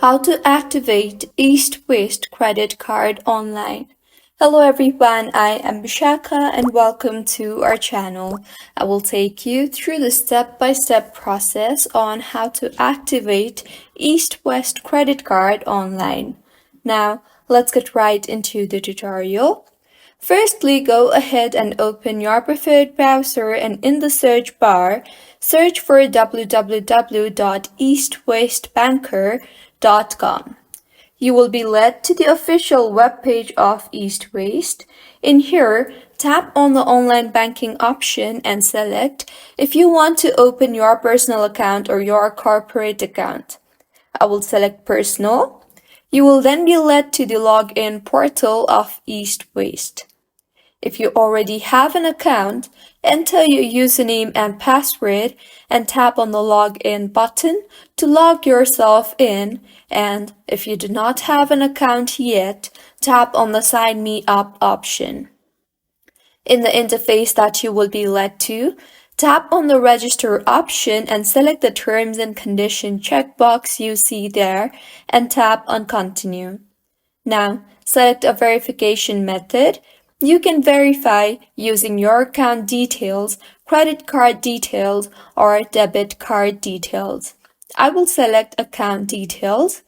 How to activate Eastwest credit card online. Hello everyone, I am Bishaka and welcome to our channel. I will take you through the step-by-step process on how to activate Eastwest credit card online. Now, let's get right into the tutorial. Firstly, go ahead and open your preferred browser and in the search bar, search for www.eastwestbanker.com. You will be led to the official webpage of Eastwest. In here, tap on the online banking option and select if you want to open your personal account or your corporate account. I will select personal. You will then be led to the login portal of Eastwest. If you already have an account, enter your username and password and tap on the login button to log yourself in, and if you do not have an account yet, tap on the sign me up option. In the interface that you will be led to, tap on the register option and select the terms and condition checkbox you see there and tap on continue. Now, select a verification method. You can verify using your account details, credit card details, or debit card details. I will select account details.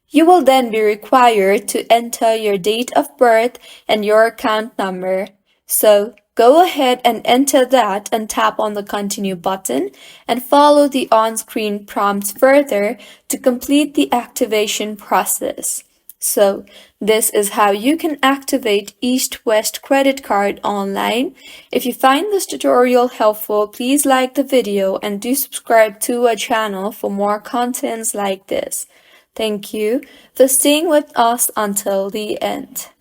You will then be required to enter your date of birth and your account number. So, go ahead and enter that and tap on the continue button and follow the on-screen prompts further to complete the activation process. So, this is how you can activate Eastwest credit card online. If you find this tutorial helpful, please like the video and do subscribe to our channel for more contents like this. Thank you for staying with us until the end.